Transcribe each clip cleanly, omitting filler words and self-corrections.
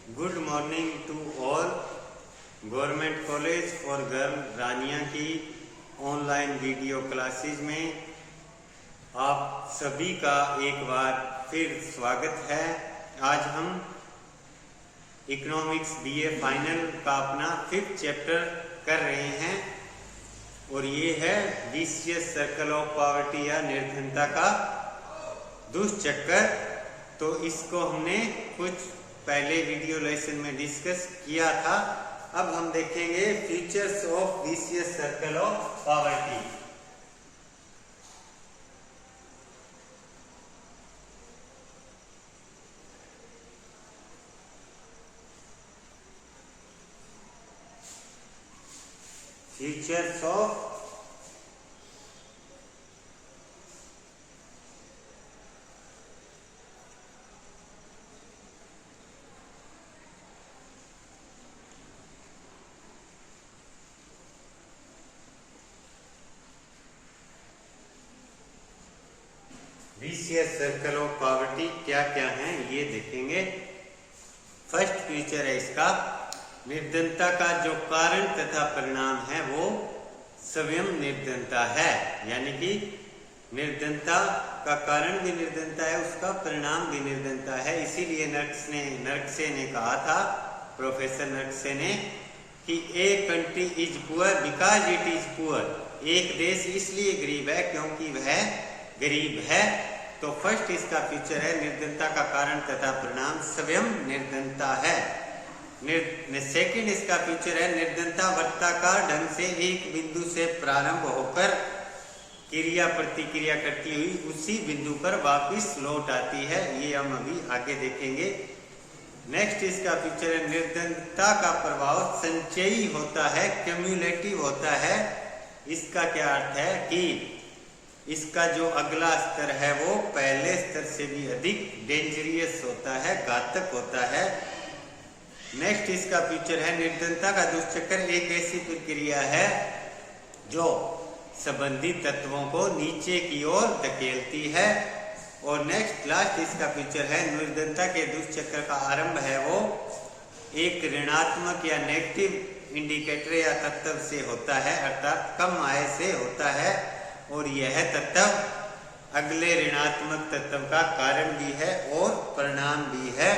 Good morning to all. Government college for girl Rania की online video classes में आप सभी का एक बार फिर स्वागत है। आज हम इकोनॉमिक्स बीए फाइनल का अपना 5th चैप्टर कर रहे हैं और ये है विशियस सर्कल ऑफ पॉवर्टी या निर्धनता का दुष्चक्र। तो इसको हमने कुछ पहले वीडियो लेसन में डिस्कस किया था। अब हम देखेंगे features of vicious circle of poverty. Features of vicious circle of poverty क्या क्या है ये देखेंगे। फर्स्ट फीचर है इसका, निर्धनता का जो कारण तथा परिणाम है वो स्वयं निर्धनता है। यानी कि निर्धनता का कारण भी निर्धनता है, उसका परिणाम भी निर्धनता है। इसीलिए नर्कसे ने कहा था, प्रोफेसर नर्कसे ने, कि a country is poor because it is poor. एक देश इसलिए गरीब है क्योंकि वह गरीब है। तो फर्स्ट इसका फीचर है निर्धनता का कारण तथा परिणाम स्वयं निर्धनता है। सेकंड इसका फीचर है निर्धनता वृत्ताकार ढंग से एक बिंदु से प्रारंभ होकर क्रिया प्रतिक्रिया करती हुई उसी बिंदु पर वापस लौट आती है। ये हम अभी आगे देखेंगे। नेक्स्ट इसका फीचर है निर्धनता का प्रभाव संचयी होता है, क्यूमुलेटिव होता है। इसका क्या अर्थ है कि इसका जो अगला स्तर है वो पहले स्तर से भी अधिक डेंजरियस होता है, घातक होता है। नेक्स्ट इसका फीचर है निर्धनता का दुष्चक्र एक ऐसी प्रक्रिया है जो संबंधित तत्वों को नीचे की ओर धकेलती है। और नेक्स्ट लास्ट इसका फीचर है निर्धनता के दुष्चक्र का आरंभ है वो एक ऋणात्मक या नेगेटिव इंडिकेटर या तत्व से होता है, अर्थात कम आय से होता है। और यह तत्व अगले ऋणात्मक तत्व का कारण भी है और परिणाम भी है।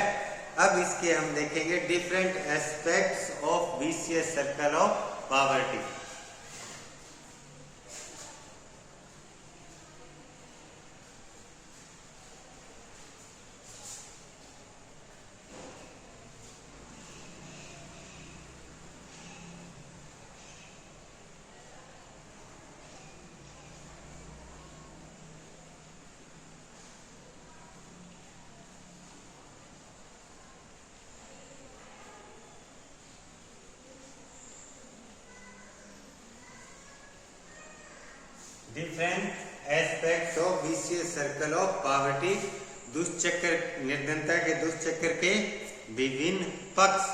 अब इसके हम देखेंगे different aspects of vicious circle of poverty. Different aspects of vicious circle of poverty. दुष्चक्र, निर्धनता के दुष्चक्र के विभिन्न पक्ष।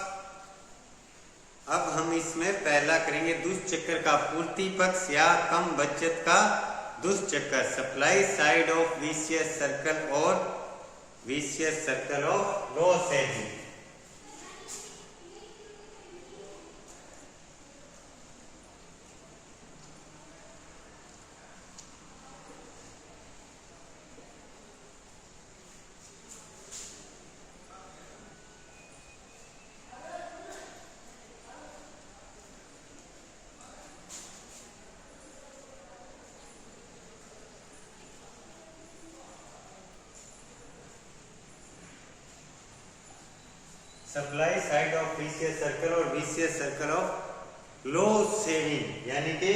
अब हम इसमें पहला करेंगे दुष्चक्र का पूर्ति पक्ष या कम बचत का दुष्चक्र, supply side of vicious circle और vicious circle of low saving. Supply side of vicious circle और vicious circle of low saving. यानी कि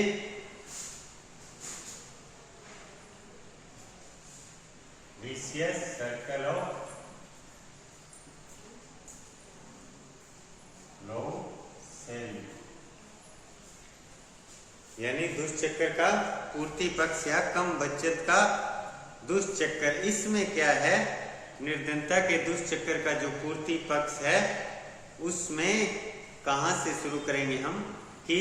vicious circle of low saving यानी दुष्चक्र का पूर्ति पक्ष या कम बचत का दुष्चक्र। इसमें क्या है, निर्धनता के दुष्चक्र का जो पूर्ति पक्ष है उसमें कहां से शुरू करेंगे हम कि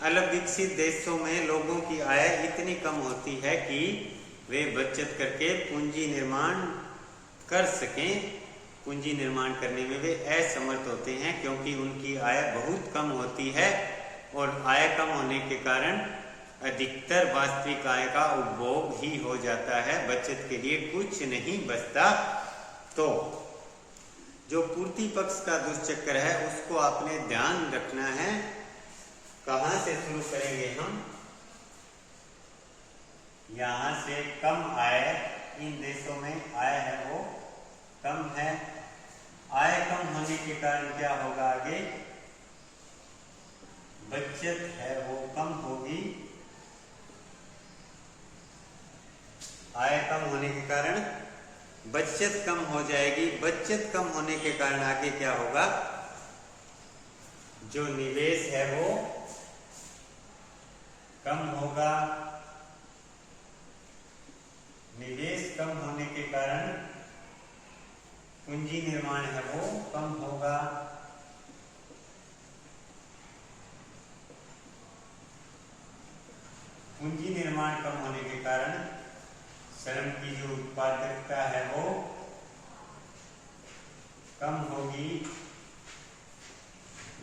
अल्पविकसित देशों में लोगों की आय इतनी कम होती है कि वे बचत करके पूंजी निर्माण कर सकें। पूंजी निर्माण करने में वे असमर्थ होते हैं, क्योंकि उनकी आय बहुत कम होती है और आय कम होने के कारण अधिकतर वास्तविक आय का उपभोग ही हो जाता है, बचत के लिए कुछ नहीं बचता। तो जो पूर्ति पक्ष का दुष्चक्र है उसको आपने ध्यान रखना है। कहाँ से शुरू करेंगे हम? यहाँ से कम आय, इन देशों में आय है वो कम है, आय कम होने के कारण क्या होगा आगे? बचत है वो कम होगी, आय कम होने के कारण बचत कम हो जाएगी। बचत कम होने के कारण आगे क्या होगा? जो निवेश है वो कम होगा, निवेश कम होने के कारण पूंजी निर्माण है वो कम होगा, पूंजी निर्माण कम होने के कारण श्रम की जो उत्पादकता है वो कम होगी,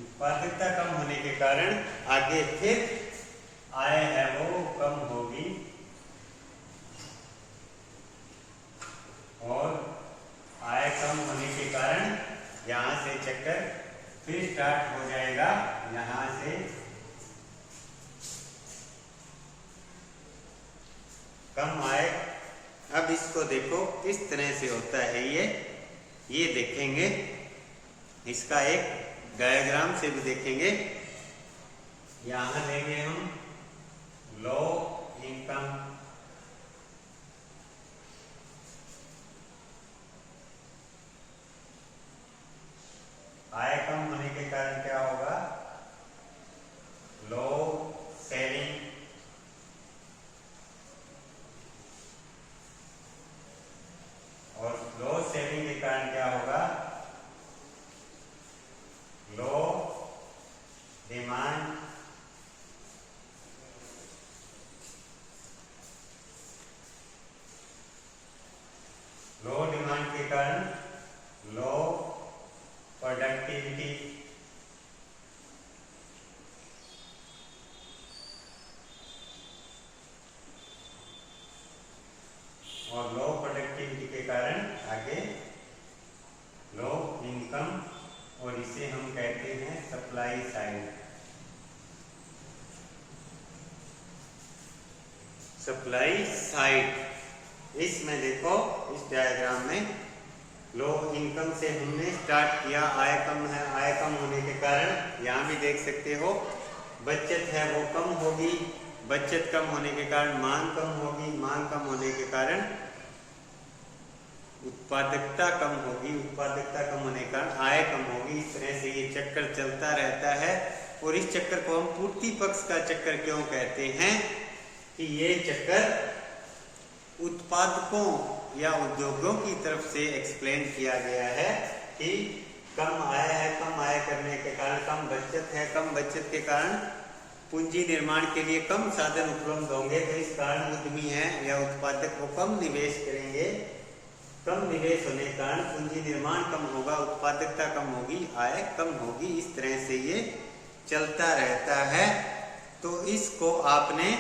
उत्पादकता कम होने के कारण आगे फिर आय है वो कम होगी और आय कम होने के कारण यहाँ से चक्कर फिर स्टार्ट हो जाएगा। यहाँ से कम आय, अब इसको देखो किस तरह से होता है ये देखेंगे, इसका एक डायग्राम से भी देखेंगे। यहाँ लेंगे हम लो इनकम, आय कम होने के कारण क्या होगा? लो सेविंग, और लो सेविंग के कारण क्या होगा? लो डिमांड, लो डिमांड के कारण लो प्रोडक्टिविटी, और लो प्रोडक्टिविटी के कारण आगे लो इनकम, और इसे हम कहते हैं सप्लाई साइड। सप्लाई साइड, इसमें देखो इस डायग्राम में लो इनकम से हमने स्टार्ट किया, आय कम है, आय कम होने के कारण यहाँ भी देख सकते हो बचत है वो कम होगी, बचत कम होने के कारण मांग कम होगी, मांग कम होने के कारण उत्पादकता कम होगी, उत्पादकता कम होने के कारण आय कम होगी। इस तरह से ये चक्कर चलता रहता है। और इस चक्कर को हम पूर्ति पक्ष का चक्कर क्यों कहते हैं? कि ये चक्कर उत्पादकों या उद्योगों की तरफ से एक्सप्लेन किया गया है कि कम आय है, कम आय करने के कारण कम बचत है, कम बचत के कारण पूंजी निर्माण के लिए कम साधन उपलब्ध होंगे, तो इस कारण उद्यमी है या उत्पादक वो कम निवेश करेंगे, कम निवेश होने के कारण पूंजी निर्माण कम होगा, उत्पादकता कम होगी, आय कम होगी। इस तरह से ये चलता रहता है। तो इसको आपने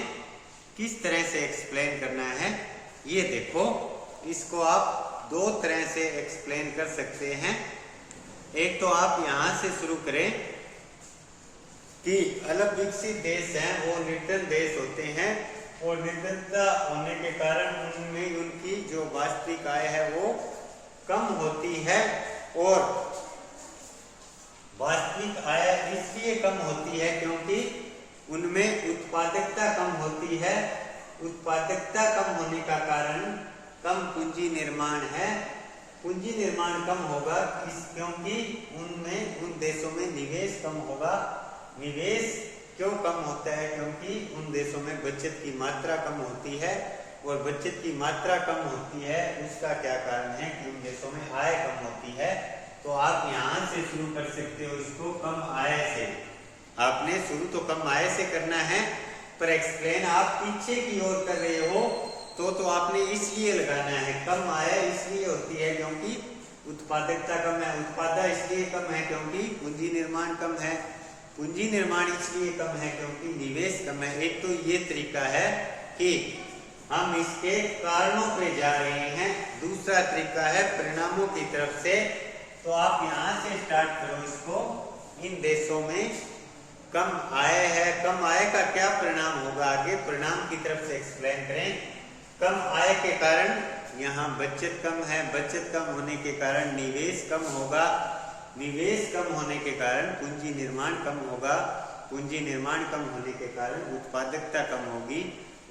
किस तरह से एक्सप्लेन करना है ये देखो, इसको आप दो तरह से एक्सप्लेन कर सकते हैं। एक तो आप यहाँ से शुरू करें कि अलग विकसित देश हैं वो निर्धन देश होते हैं और निर्धनता होने के कारण उनमें उनकी जो वास्तविक आय है वो कम होती है, और वास्तविक आय इसलिए कम होती है क्योंकि उनमें उत्पादकता कम होती है। उत्पादकता कम होने का कारण कम पूंजी निर्माण है, पूंजी निर्माण कम होगा क्योंकि उनमें उन देशों में निवेश कम होगा। निवेश क्यों कम होता है? क्योंकि उन देशों में बचत की मात्रा कम होती है, और बचत की मात्रा कम होती है उसका क्या कारण है कि उन देशों में आय कम होती है। तो आप यहाँ से शुरू कर सकते हो इसको कम आय से। आपने शुरू तो कम आय से करना है, पर एक्सप्लेन आप पीछे की ओर कर रहे हो तो आपने इसलिए लगाना है। कम आय इसलिए होती है क्योंकि उत्पादकता कम है। उत्पादकता इसलिए कम है क्योंकि पूंजी निर्माण कम है। पूंजी निर्माण इसलिए कम है क्योंकि निवेश कम है। एक तो ये तरीका है कि हम इसके कारणों पे जा रहे हैं, दूसरा तरीका है परिणामों की तरफ से। तो आप यहाँ से स्टार्ट करो इसको। इन देशों में कम आय है, कम आय का क्या परिणाम होगा, आगे परिणाम की तरफ से एक्सप्लेन करें। कम आय के कारण यहाँ बचत कम है, बचत कम होने के कारण निवेश कम होगा, निवेश कम होने के कारण पूंजी निर्माण कम होगा, पूंजी निर्माण कम होने के कारण उत्पादकता कम होगी,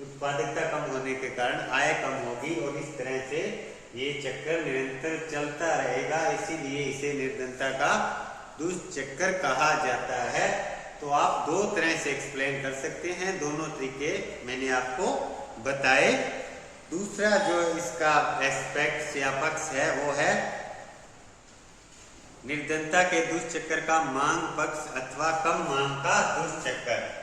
उत्पादकता कम होने के कारण आय कम होगी, और इस तरह से ये चक्कर निरंतर चलता रहेगा। इसीलिए इसे निर्धनता का दुष्चक्कर कहा जाता है। तो आप दो तरह से एक्सप्लेन कर सकते हैं, दोनों तरीके मैंने आपको बताए। दूसरा जो इसका एस्पेक्ट या पक्ष है वो है निर्धनता के दुष्चक्कर का मांग पक्ष अथवा कम मांग का दुष्चक्कर।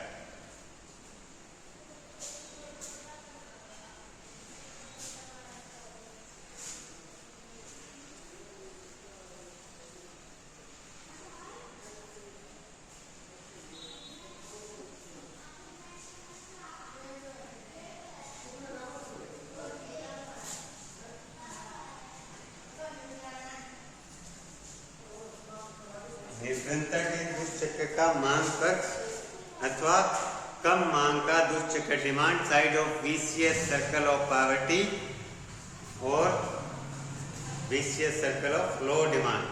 निर्धनता के दुष्चक्र का मांग पक्ष अथवा कम मांग का दुष्चक्र, demand side of vicious circle of poverty और vicious circle of low demand.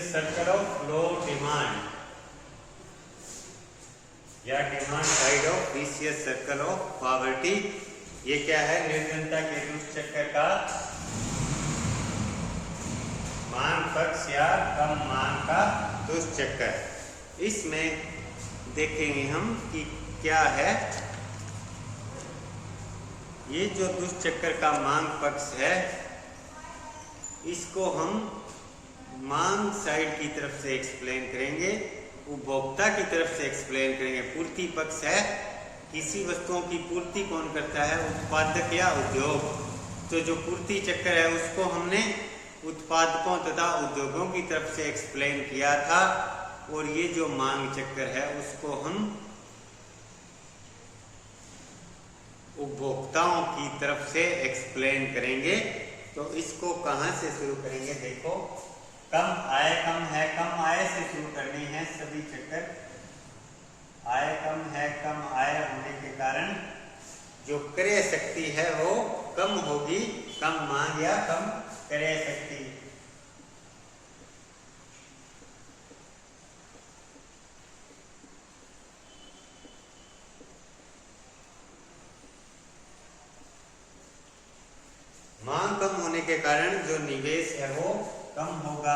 Circle of low demand या demand side of vicious circle of poverty, ये क्या है? निर्धनता के दुष्चक्र का मांग पक्ष या कम मांग का दुष्चक्र। इसमें देखेंगे हम कि क्या है। ये जो दुष्चक्र का मांग पक्ष है इसको हम मांग साइड की तरफ से एक्सप्लेन करेंगे, उपभोक्ता की तरफ से एक्सप्लेन करेंगे। पूर्ति पक्ष है, किसी वस्तुओं की पूर्ति कौन करता है? उत्पादक या उद्योग। तो जो पूर्ति चक्र है उसको हमने उत्पादकों तथा उद्योगों की तरफ से एक्सप्लेन किया था, और ये जो मांग चक्र है उसको हम उपभोक्ताओं की तरफ से एक्सप्लेन करेंगे। तो इसको कहाँ से शुरू करेंगे? देखो, कम आय कम है, कम आय से शुरू करनी है सभी चक्कर। आय कम है, कम आय होने के कारण जो क्रय शक्ति है वो कम होगी, कम मांग या कम क्रय शक्ति। मांग कम होने के कारण जो निवेश है वो कम होगा।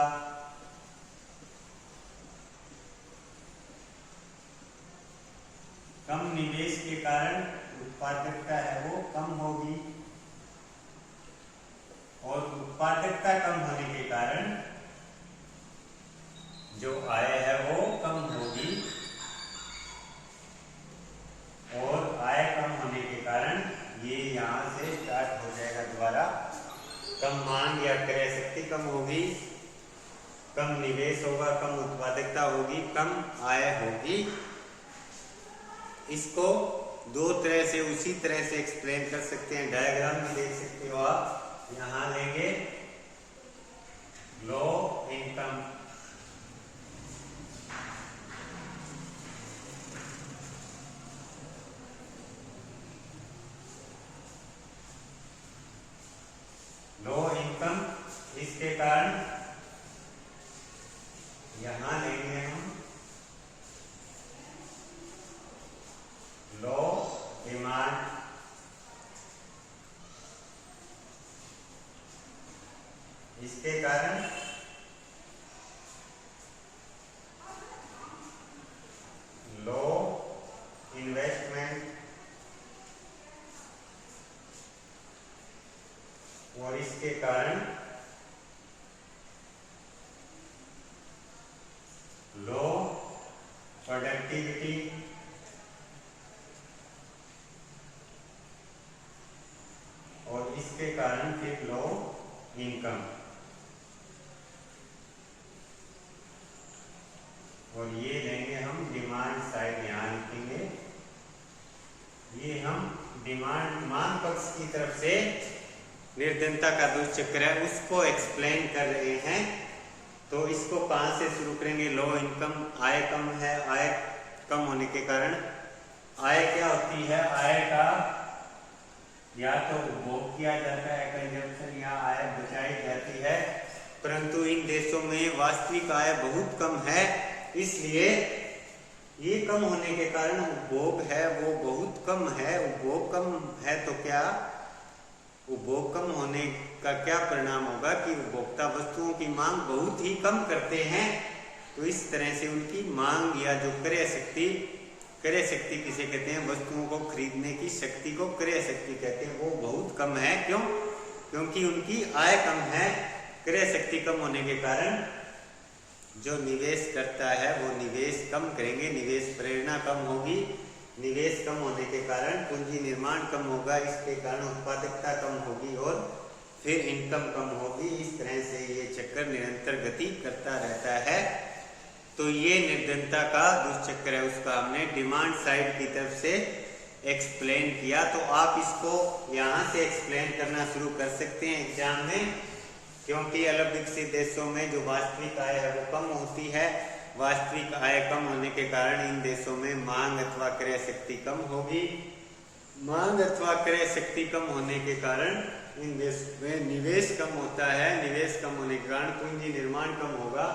कम निवेश के कारण उत्पादकता है वो कम होगी, और उत्पादकता कम होने के कारण जो आय है वो कम होगी, और आय कम होने के कारण ये यहाँ से स्टार्ट हो जाएगा दोबारा। कम मांग या क्रय शक्ति कम होगी, कम निवेश होगा, कम उत्पादकता होगी, कम आय होगी। इसको दो तरह से उसी तरह से एक्सप्लेन कर सकते हैं, डायग्राम में देख सकते हो आप। यहाँ लेंगे लो इनकम, लो इनकम, इसके कारण यहां लेंगे हम लो इसके कारण लो इन्वेस्टमेंट और इसके कारण लो प्रोडक्टिविटी और इसके कारण फिर लो इनकम। और ये लेंगे हम डिमांड साइड, यहाँ लिखेंगे ये हम डिमांड मांग पक्ष की तरफ से निर्धनता का दुष्चक्र है उसको एक्सप्लेन कर रहे हैं। तो इसको कहाँ से शुरू करेंगे? लो इनकम, आय कम है, आय कम होने के कारण आय क्या होती है? आय का या तो उपभोग किया जाता है, कंजम्पशन, या आय बचाई जाती है, परंतु इन देशों में वास्तविक आय बहुत कम है, इसलिए ये कम होने के कारण उपभोग है वो बहुत कम है। उपभोग कम है तो क्या उपभोग कम होने का क्या परिणाम होगा कि उपभोक्ता वस्तुओं की मांग बहुत ही कम करते हैं। तो इस तरह से उनकी मांग या जो क्रय शक्ति किसे कहते हैं? वस्तुओं को खरीदने की शक्ति को क्रय शक्ति कहते हैं, वो बहुत कम है। क्यों? क्योंकि उनकी आय कम है। क्रय शक्ति कम होने के कारण जो निवेश करता है वो निवेश कम करेंगे, निवेश प्रेरणा कम होगी। निवेश कम होने के कारण पूंजी निर्माण कम होगा, इसके कारण उत्पादकता कम होगी और फिर इनकम कम होगी। इस तरह से ये चक्कर निरंतर गति करता रहता है। तो ये निर्धनता का दुष्चक्र है, उसका हमने डिमांड साइड की तरफ से एक्सप्लेन किया। तो आप इसको यहाँ से एक्सप्लेन करना शुरू कर सकते हैं एग्जाम में, क्योंकि अलग विकसित देशों में जो वास्तविक आय है वो कम होती है। वास्तविक आय कम होने के कारण इन देशों में मांग अथवा क्रय शक्ति कम होगी। मांग अथवा क्रय शक्ति कम होने के कारण इन देशों में निवेश कम होता है। निवेश कम होने के कारण पूंजी निर्माण कम होगा।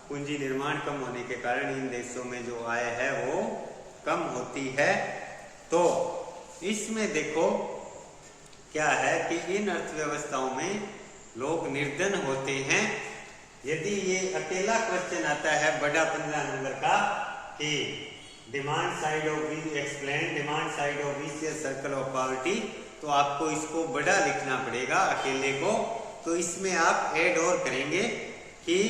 पूंजी निर्माण कम होने के कारण इन देशों में जो आय है वो कम होती है। तो इसमें देखो क्या है कि इन अर्थव्यवस्थाओं में लोग निर्धन होते हैं। यदि ये अकेला क्वेश्चन आता है बड़ा 15 नंबर का कि demand side of explain demand side of vicious circle of poverty, तो आपको इसको बड़ा लिखना पड़ेगा अकेले को। तो इसमें आप ऐड और करेंगे कि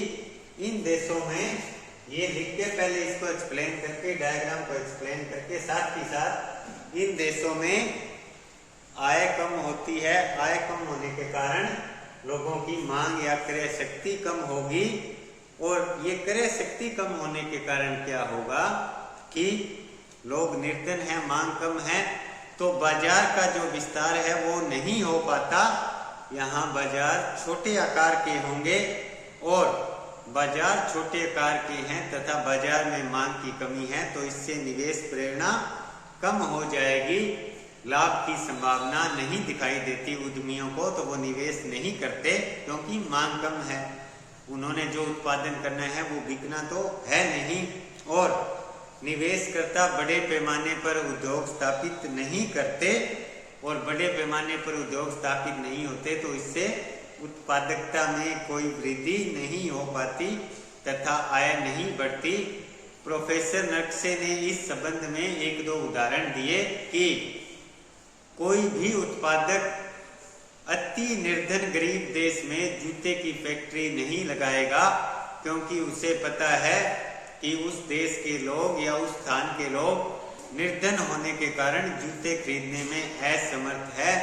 इन देशों में ये लिख के पहले इसको एक्सप्लेन करके डायग्राम को एक्सप्लेन करके साथ ही साथ इन देशों में आय कम होती है। आय कम होने के कारण लोगों की मांग या क्रय शक्ति कम होगी और ये क्रय शक्ति कम होने के कारण क्या होगा कि लोग निर्धन हैं, मांग कम है, तो बाजार का जो विस्तार है वो नहीं हो पाता। यहाँ बाजार छोटे आकार के होंगे और बाजार छोटे आकार के हैं तथा बाजार में मांग की कमी है, तो इससे निवेश प्रेरणा कम हो जाएगी। लाभ की संभावना नहीं दिखाई देती उद्यमियों को, तो वो निवेश नहीं करते क्योंकि मांग कम है। उन्होंने जो उत्पादन करना है वो बिकना तो है नहीं, और निवेशकर्ता बड़े पैमाने पर उद्योग स्थापित नहीं करते, और बड़े पैमाने पर उद्योग स्थापित नहीं होते तो इससे उत्पादकता में कोई वृद्धि नहीं हो पाती तथा आय नहीं बढ़ती। प्रोफेसर नक्शे ने इस संबंध में 1-2 उदाहरण दिए कि कोई भी उत्पादक अति निर्धन गरीब देश में जूते की फैक्ट्री नहीं लगाएगा, क्योंकि उसे पता है कि उस देश के लोग या उस स्थान के लोग निर्धन होने के कारण जूते खरीदने में असमर्थ है।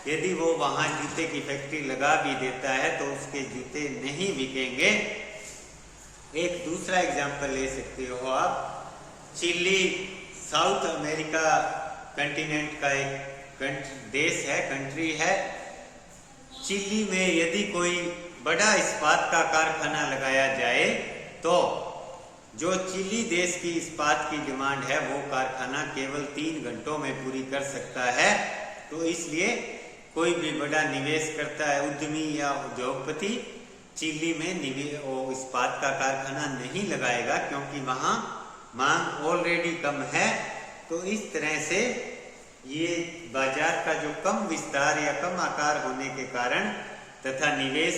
यदि वो वहां जूते की फैक्ट्री लगा भी देता है तो उसके जूते नहीं बिकेंगे। एक दूसरा एग्जाम्पल ले सकते हो आप, चिली साउथ अमेरिका कंटिनेंट का एक देश है, कंट्री है। चिली में यदि कोई बड़ा इस्पात का कारखाना लगाया जाए तो जो चिली देश की इस्पात की डिमांड है वो कारखाना केवल 3 घंटों में पूरी कर सकता है। तो इसलिए कोई भी बड़ा निवेश करता है, उद्यमी या उद्योगपति चिली में इस्पात का कारखाना नहीं लगाएगा, क्योंकि वहां मांग ऑलरेडी कम है। तो इस तरह से ये बाजार का जो कम विस्तार या कम आकार होने के कारण तथा निवेश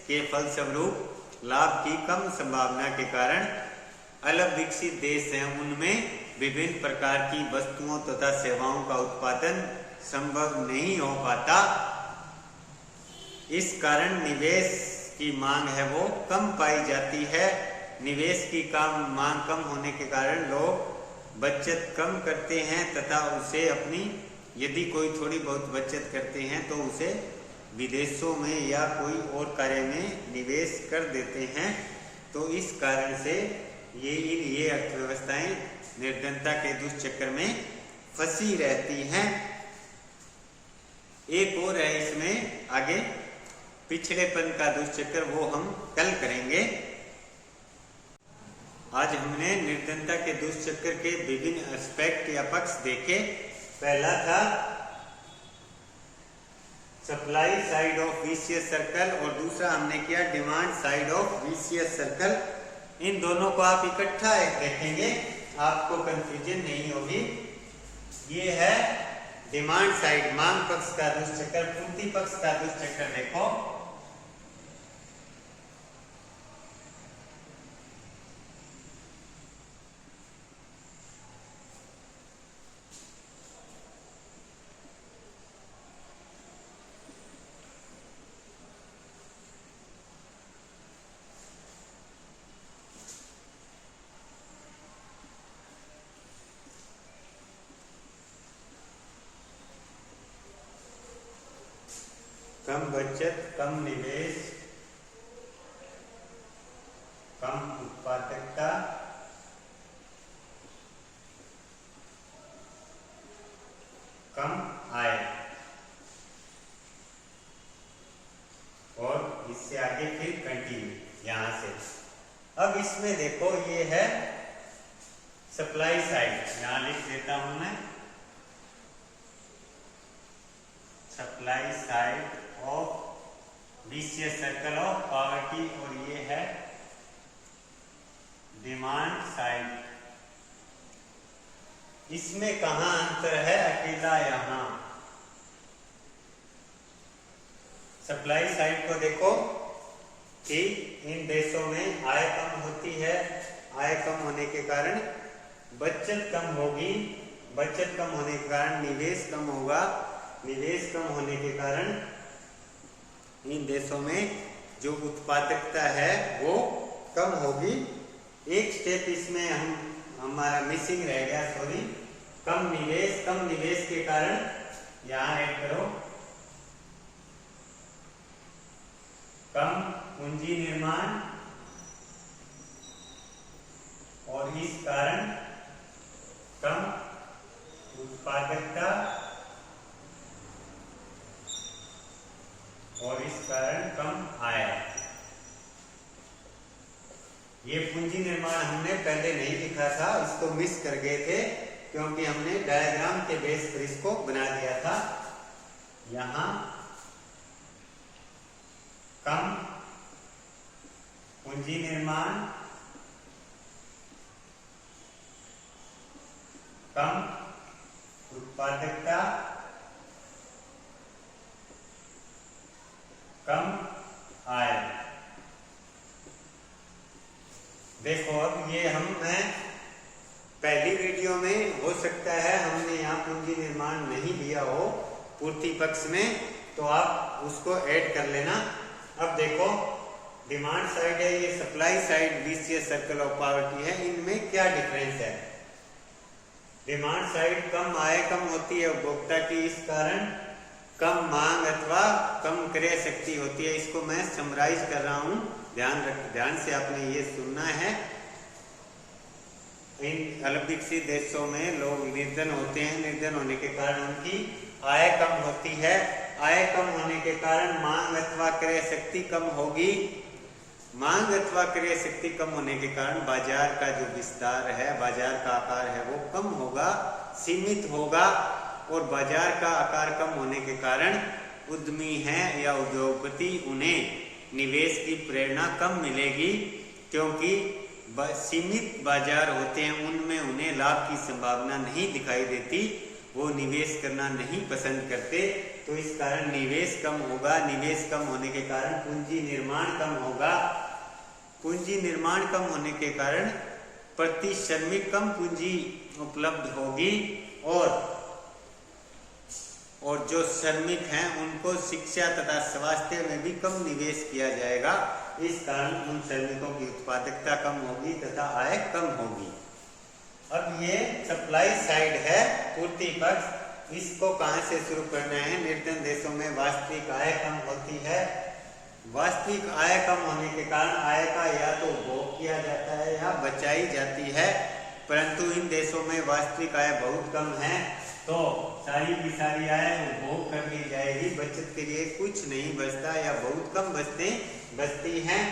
के फलस्वरूप लाभ की कम संभावना के कारण अल्प विकसित देश हैं उनमें विभिन्न प्रकार की वस्तुओं तथा सेवाओं का उत्पादन संभव नहीं हो पाता। इस कारण निवेश की मांग है वो कम पाई जाती है। निवेश की मांग कम होने के कारण लोग बचत कम करते हैं तथा उसे अपनी यदि कोई थोड़ी बहुत बचत करते हैं तो उसे विदेशों में या कोई और कार्य में निवेश कर देते हैं। तो इस कारण से ये अर्थव्यवस्थाएं निर्धनता के दुष्चक्र में फंसी रहती हैं। एक और है इसमें आगे पिछड़ेपन का दुष्चक्र, वो हम कल करेंगे। आज हमने निर्धनता के दुष्चक्र के विभिन्न एस्पेक्ट या पक्ष देखे। पहला था supply side of vicious circle और दूसरा हमने किया demand side of vicious circle. इन दोनों को आप इकट्ठा देखेंगे, आपको कंफ्यूजन नहीं होगी। ये है डिमांड साइड, मांग पक्ष का दुष्चक्र। पूर्ति पक्ष का दुष्चक्र देखो। कम बचत, कम निवेश, कम उत्पादकता, कम आय, और इससे आगे फिर कंटिन्यू यहां से। अब इसमें देखो ये है सप्लाई साइड, यहां लिख देता हूं मैं supply side of vicious circle of poverty, और ये है डिमांड साइड। इसमें कहां अंतर है? अकेला यहां। सप्लाई साइड को देखो कि इन देशों में आय कम होती है, आय कम होने के कारण बचत कम होगी, बचत कम होने के कारण निवेश कम होगा, निवेश कम होने के कारण इन देशों में जो उत्पादकता है वो कम होगी। एक स्टेप इसमें हमारा मिसिंग रह गया, सॉरी। कम निवेश के कारण यहां ऐड करो कम पूंजी निर्माण, और इस कारण कम उत्पादकता, और इस कारण कम आय। ये पूंजी निर्माण हमने पहले नहीं लिखा था, इसको मिस कर गए थे क्योंकि हमने डायग्राम के बेस पर इसको बना दिया था। यहां कम पूंजी निर्माण, कम उत्पादकता, कम आय। देखो अब ये मैं पहली वीडियो में हो सकता है हमने यहाँ पूंजी निर्माण नहीं लिया हो पूर्ति पक्ष में, तो आप उसको ऐड कर लेना। अब देखो डिमांड साइड है, ये supply side vicious circle of poverty है, इनमें क्या डिफरेंस है? डिमांड साइड कम आय कम होती है उपभोक्ता की, इस कारण कम मांग अथवा कम क्रय शक्ति होती है। इसको मैं समराइज कर रहा हूं, ध्यान से आपने ये सुनना है। इन अल्प विकसित देशों में लोग निर्धन होते हैं, निर्धन होने के कारण उनकी आय कम होती है, आय कम होने के कारण मांग अथवा क्रय शक्ति कम होगी, मांग अथवा क्रय शक्ति कम होने के कारण बाजार का जो विस्तार है, बाजार का आकार है वो कम होगा, सीमित होगा, और बाजार का आकार कम होने के कारण उद्यमी हैं या उद्योगपति उन्हें निवेश की प्रेरणा कम मिलेगी, क्योंकि सीमित बाजार होते हैं उनमें उन्हें लाभ की संभावना नहीं दिखाई देती। वो निवेश करना नहीं पसंद करते, तो इस कारण निवेश कम होगा। निवेश कम होने के कारण पूंजी निर्माण कम होगा। पूंजी निर्माण कम होने के कारण प्रति श्रमिक कम पूंजी उपलब्ध होगी और जो श्रमिक हैं उनको शिक्षा तथा स्वास्थ्य में भी कम निवेश किया जाएगा। इस कारण उन श्रमिकों की उत्पादकता कम होगी तथा आय कम होगी। अब ये सप्लाई साइड है, पूर्ति पक्ष। इसको कहां से शुरू करना है? निर्धन देशों में वास्तविक आय कम होती है। वास्तविक आय कम होने के कारण आय का या तो उपभोग किया जाता है या बचाई जाती है, परंतु इन देशों में वास्तविक आय बहुत कम है, तो सारी की सारी आय उपभोग कर ली जाएगी। बचत के लिए कुछ नहीं बचता या बहुत कम बचती हैं।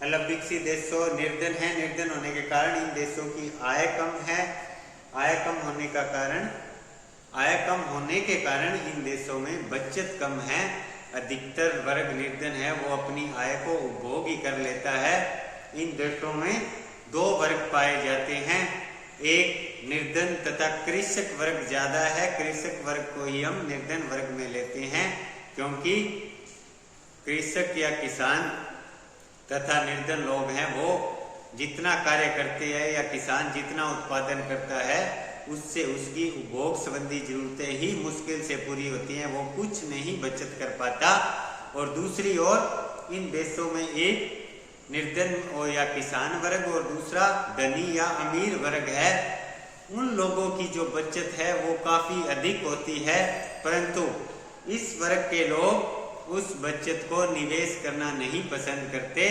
मतलब विकसित देशों निर्धन है, निर्धन होने के कारण इन देशों की आय कम है। आय कम होने के कारण इन देशों में बचत कम है। अधिकतर वर्ग निर्धन है, वो अपनी आय को उपभोग ही कर लेता है। इन देशों में दो वर्ग पाए जाते हैं, एक निर्धन तथा कृषक वर्ग ज्यादा है। कृषक वर्ग को ही हम निर्धन वर्ग में लेते हैं, क्योंकि कृषक या किसान तथा निर्धन लोग हैं, वो जितना कार्य करते हैं या किसान जितना उत्पादन करता है उससे उसकी उपभोग संबंधी जरूरतें ही मुश्किल से पूरी होती हैं, वो कुछ नहीं बचत कर पाता। और दूसरी ओर इन देशों में एक निर्धन या किसान वर्ग और दूसरा धनी या अमीर वर्ग है। उन लोगों की जो बचत है वो काफी अधिक होती है, परंतु इस वर्ग के लोग उस बचत को निवेश करना नहीं पसंद करते।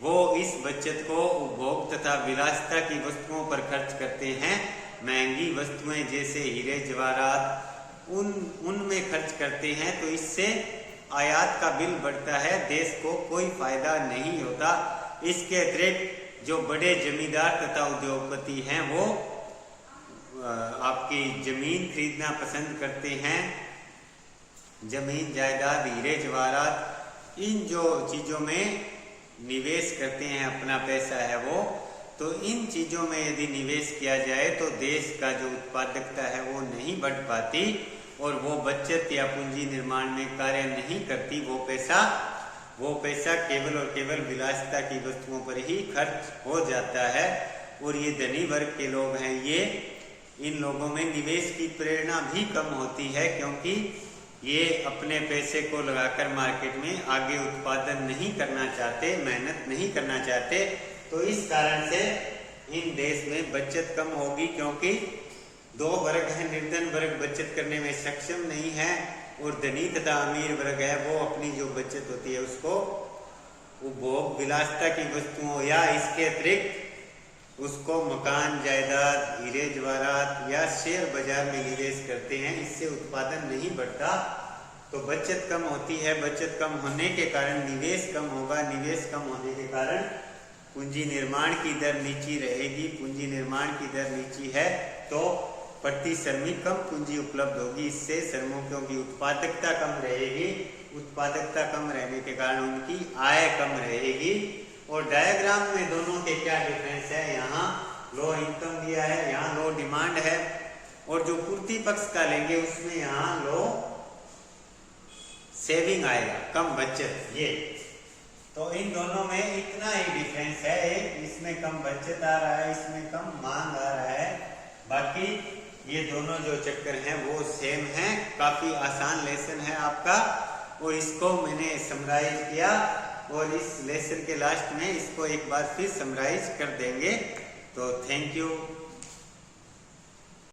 वो इस बचत को उपभोग तथा विलासिता की वस्तुओं पर खर्च करते हैं। महंगी वस्तुएं जैसे हीरे जवाहरात उनमें खर्च करते हैं, तो इससे आयात का बिल बढ़ता है, देश को कोई फायदा नहीं होता। इसके अतिरिक्त जो बड़े जमींदार तथा उद्योगपति हैं वो आपकी जमीन खरीदना पसंद करते हैं। जमीन जायदाद हीरे जवाहरात इन जो चीजों में निवेश करते हैं, अपना पैसा है वो, तो इन चीजों में यदि निवेश किया जाए तो देश का जो उत्पादकता है वो नहीं बढ़ पाती और वो बचत या पूंजी निर्माण में कार्य नहीं करती। वो पैसा केवल और केवल विलासिता की वस्तुओं पर ही खर्च हो जाता है। और ये धनी वर्ग के लोग हैं, ये इन लोगों में निवेश की प्रेरणा भी कम होती है, क्योंकि ये अपने पैसे को लगाकर मार्केट में आगे उत्पादन नहीं करना चाहते, मेहनत नहीं करना चाहते। तो इस कारण से इन देश में बचत कम होगी, क्योंकि दो वर्ग हैं, निर्धन वर्ग बचत करने में सक्षम नहीं है और धनी तथा अमीर वर्ग है, वो अपनी जो बचत होती है उसको उपभोग विलासिता की वस्तुओं या इसके अतिरिक्त उसको मकान जायदाद हीरे जवाहरात या शेयर बाजार में निवेश करते हैं। इससे उत्पादन नहीं बढ़ता, तो बचत कम होती है। बचत कम होने के कारण निवेश कम होगा। निवेश कम होने के कारण पूंजी निर्माण की दर नीची रहेगी। पूंजी निर्माण की दर नीची है तो प्रति श्रमिक कम पूंजी उपलब्ध होगी। इससे श्रमिकों की उत्पादकता कम रहेगी। उत्पादकता कम रहने के कारण उनकी आय कम रहेगी। और डायग्राम में दोनों के क्या डिफरेंस है? यहाँ लो इनकम दिया है, यहाँ लो डिमांड है, और जो पूर्ति पक्ष का लेंगे उसमें यहाँ लो सेविंग आएगा, कम बचत। ये तो इन दोनों में इतना ही डिफरेंस है। एक इसमें कम बचत आ रहा है, इसमें कम मांग आ रहा है। बाकी ये दोनों जो चक्कर हैं वो सेम हैं। काफी आसान लेसन है आपका, और इसको मैंने समराइज किया और इस लेसन के लास्ट में इसको एक बार फिर समराइज कर देंगे। तो थैंक यू।